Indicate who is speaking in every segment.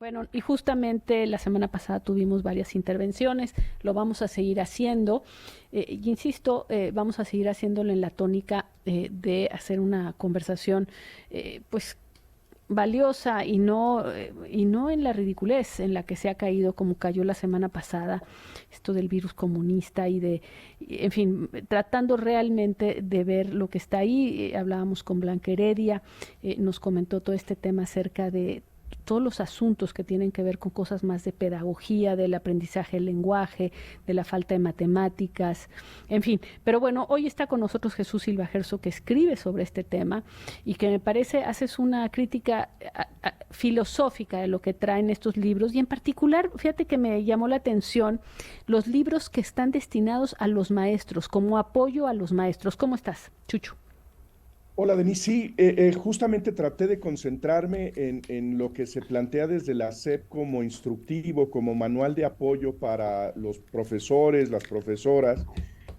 Speaker 1: Bueno, y justamente la semana pasada tuvimos varias intervenciones, lo vamos a seguir haciendo, y insisto, vamos a seguir haciéndolo en la tónica de hacer una conversación, pues valiosa y no en la ridiculez en la que se ha caído como cayó la semana pasada esto del virus comunista en fin, tratando realmente de ver lo que está ahí. Hablábamos con Blanca Heredia, nos comentó todo este tema acerca de todos los asuntos que tienen que ver con cosas más de pedagogía, del aprendizaje del lenguaje, de la falta de matemáticas, en fin. Pero bueno, hoy está con nosotros Jesús Silva Gerso, que escribe sobre este tema y que me parece haces una crítica filosófica de lo que traen estos libros, y en particular, fíjate que me llamó la atención los libros que están destinados a los maestros, como apoyo a los maestros. ¿Cómo estás, Chucho?
Speaker 2: Hola, Denise. Sí, justamente traté de concentrarme en lo que se plantea desde la SEP como instructivo, como manual de apoyo para los profesores, las profesoras,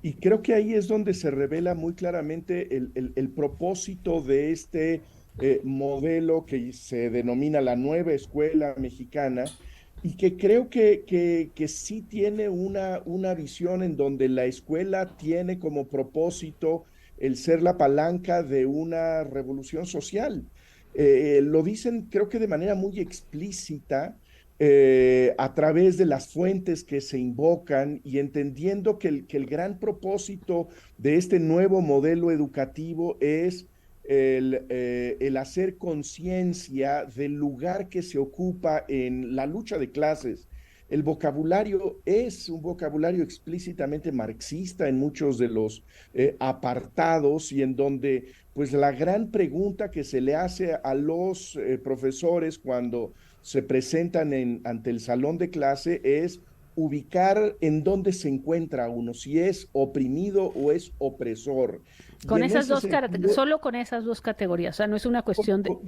Speaker 2: y creo que ahí es donde se revela muy claramente el propósito de este modelo que se denomina la nueva escuela mexicana, y que creo que sí tiene una visión en donde la escuela tiene como propósito el ser la palanca de una revolución social. Lo dicen, creo que de manera muy explícita, a través de las fuentes que se invocan, y entendiendo que el gran propósito de este nuevo modelo educativo es el hacer conciencia del lugar que se ocupa en la lucha de clases. El vocabulario es un vocabulario explícitamente marxista en muchos de los apartados, y en donde pues la gran pregunta que se le hace a los profesores cuando se presentan ante el salón de clase es ubicar en dónde se encuentra uno, si es oprimido o es opresor. Y
Speaker 1: Con
Speaker 2: en
Speaker 1: esas
Speaker 2: ese
Speaker 1: dos
Speaker 2: sentido,
Speaker 1: solo con esas dos categorías, o sea, no es una
Speaker 2: co-
Speaker 1: cuestión
Speaker 2: co-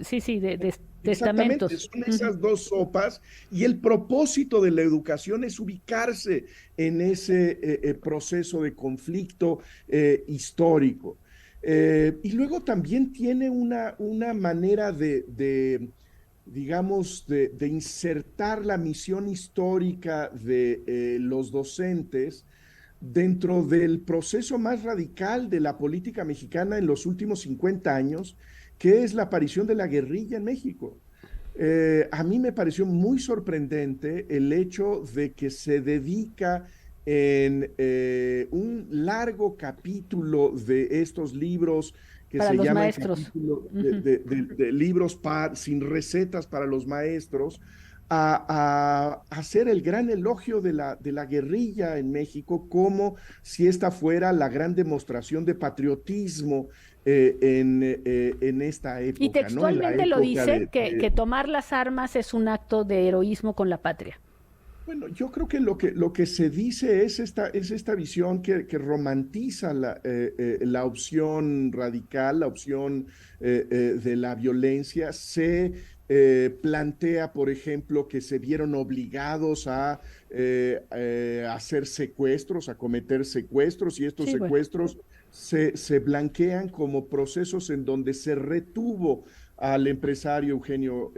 Speaker 1: sí, sí, de
Speaker 2: exactamente,
Speaker 1: estamentos.
Speaker 2: son
Speaker 1: Ujú.
Speaker 2: esas dos sopas, y el propósito de la educación es ubicarse en ese proceso de conflicto histórico. Y luego también tiene una manera digamos, de insertar la misión histórica de los docentes dentro del proceso más radical de la política mexicana en los últimos 50 años, que es la aparición de la guerrilla en México. A mí me pareció muy sorprendente el hecho de que se dedica en un largo capítulo de estos libros que
Speaker 1: Para
Speaker 2: se
Speaker 1: los
Speaker 2: llaman
Speaker 1: maestros.
Speaker 2: capítulo
Speaker 1: Ujú.
Speaker 2: de libros sin recetas para los maestros, a hacer el gran elogio de la guerrilla en México, como si esta fuera la gran demostración de patriotismo en esta
Speaker 1: Y
Speaker 2: época, ¿no? En la
Speaker 1: textualmente lo
Speaker 2: época
Speaker 1: dicen que tomar las armas es un acto de heroísmo con la patria.
Speaker 2: bueno, yo creo que lo que se dice es esta visión que romantiza la opción radical, la opción de la violencia. Se plantea, por ejemplo, que se vieron obligados a hacer secuestros, a cometer secuestros, y estos
Speaker 1: Sí, bueno.
Speaker 2: secuestros se blanquean como procesos en donde se retuvo al empresario Eugenio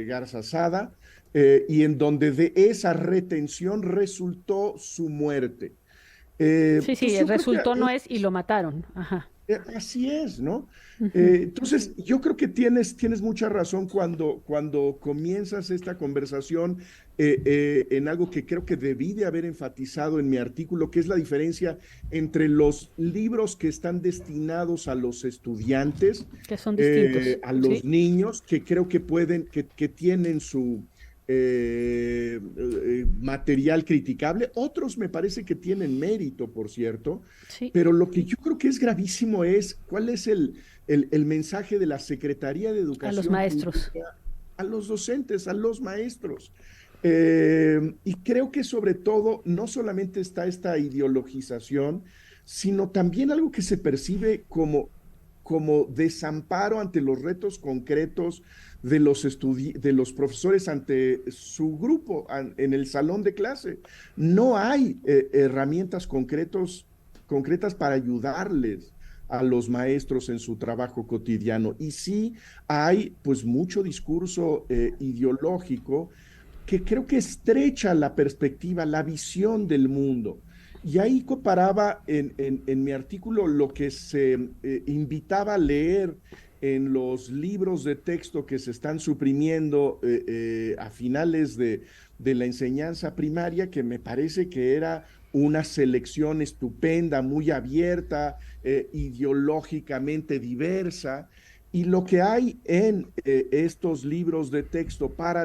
Speaker 2: Garza Sada, y en donde de esa retención resultó su muerte.
Speaker 1: Sí,
Speaker 2: Entonces
Speaker 1: sí,
Speaker 2: yo creo que
Speaker 1: resultó no es y lo mataron. Ajá.
Speaker 2: así es, ¿no?
Speaker 1: Ujú.
Speaker 2: Entonces yo creo que tienes mucha razón cuando comienzas esta conversación en algo que creo que debí de haber enfatizado en mi artículo, que es la diferencia entre los libros que están destinados a los estudiantes,
Speaker 1: Que son distintos.
Speaker 2: a
Speaker 1: Sí,
Speaker 2: los niños, que creo que que tienen su material criticable. Otros me parece que tienen mérito, por cierto,
Speaker 1: sí.
Speaker 2: pero lo que yo creo que es gravísimo es cuál es el mensaje de la Secretaría de
Speaker 1: A los
Speaker 2: Educación
Speaker 1: maestros.
Speaker 2: Pública a los docentes, a los maestros. Y creo que sobre todo no solamente está esta ideologización, sino también algo que se percibe como desamparo ante los retos concretos de los profesores ante su grupo en el salón de clase. No hay herramientas concretas para ayudarles. a los maestros en su trabajo cotidiano. Y sí hay pues mucho discurso ideológico que creo que estrecha la perspectiva, la visión del mundo. Y ahí comparaba en mi artículo lo que se invitaba a leer en los libros de texto que se están suprimiendo a finales de la enseñanza primaria, que me parece que era una selección estupenda, muy abierta, ideológicamente diversa. Y lo que hay en estos libros de texto para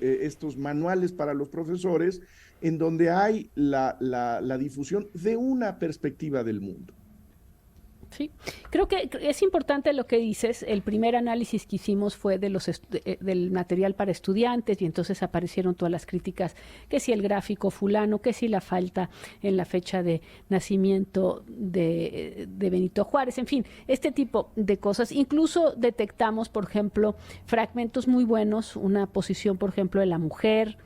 Speaker 2: estos manuales para los profesores, en donde hay la difusión de una perspectiva del mundo.
Speaker 1: Sí, creo que es importante lo que dices. El primer análisis que hicimos fue del material para estudiantes y entonces aparecieron todas las críticas, que si el gráfico fulano, que si la falta en la fecha de nacimiento de Benito Juárez, en fin, este tipo de cosas. Incluso detectamos, por ejemplo, fragmentos muy buenos, una posición, por ejemplo, de la mujer,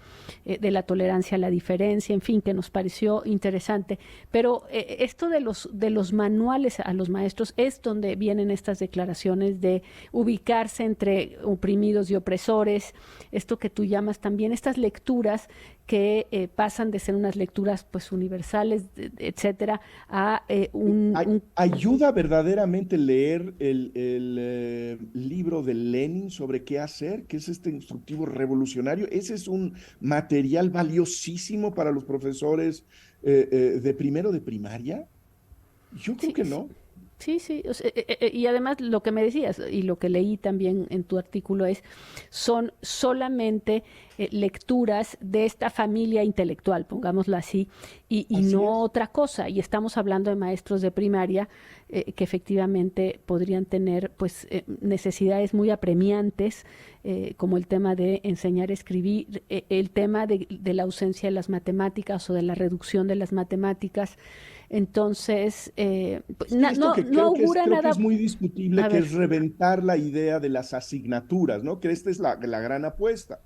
Speaker 1: de la tolerancia a la diferencia, en fin, que nos pareció interesante. Pero esto de los manuales a los maestros es donde vienen estas declaraciones de ubicarse entre oprimidos y opresores, esto que tú llamas también, estas lecturas que pasan de ser unas lecturas pues universales, etcétera, a
Speaker 2: ¿Ayuda verdaderamente leer el libro de Lenin sobre qué hacer, que es este instructivo revolucionario? Ese es un material valiosísimo para los profesores de primero de primaria. Yo creo
Speaker 1: Sí,
Speaker 2: que no.
Speaker 1: sí, sí. O sea, y además lo que me decías y lo que leí también en tu artículo son solamente lecturas de esta familia intelectual, pongámoslo así, y
Speaker 2: Así
Speaker 1: no
Speaker 2: es.
Speaker 1: otra cosa. Y estamos hablando de maestros de primaria que efectivamente podrían tener pues necesidades muy apremiantes, como el tema de enseñar a escribir, el tema de la ausencia de las matemáticas o de la reducción de las matemáticas. Entonces,
Speaker 2: Sí, esto que
Speaker 1: no augura
Speaker 2: creo que
Speaker 1: nada.
Speaker 2: es muy discutible,
Speaker 1: A
Speaker 2: que
Speaker 1: ver,
Speaker 2: es reventar la idea de las asignaturas, ¿no? Que esta es la gran apuesta.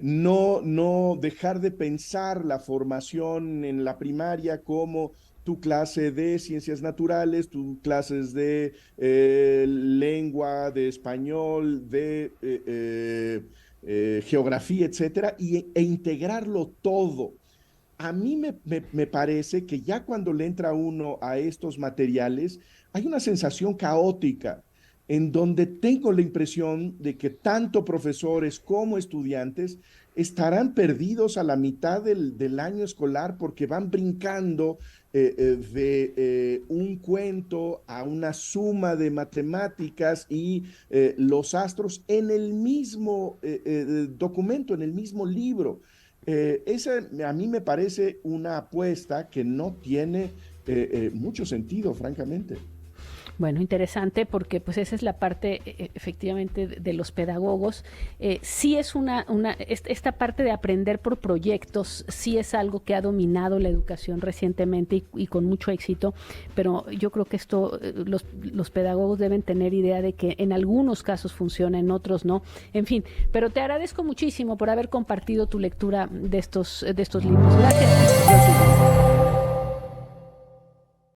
Speaker 2: No dejar de pensar la formación en la primaria como tu clase de ciencias naturales, tus clases de lengua, de español, de geografía, etcétera, e integrarlo todo. A mí me parece que ya cuando le entra uno a estos materiales, hay una sensación caótica en donde tengo la impresión de que tanto profesores como estudiantes estarán perdidos a la mitad del año escolar porque van brincando de un cuento a una suma de matemáticas y los astros en el mismo documento, en el mismo libro. Esa a mí me parece una apuesta que no tiene mucho sentido, francamente.
Speaker 1: bueno, interesante porque pues esa es la parte efectivamente de los pedagogos. Sí es esta parte de aprender por proyectos, sí es algo que ha dominado la educación recientemente y con mucho éxito, pero yo creo que esto los pedagogos deben tener idea de que en algunos casos funciona, en otros no. En fin, pero te agradezco muchísimo por haber compartido tu lectura de estos libros. Gracias.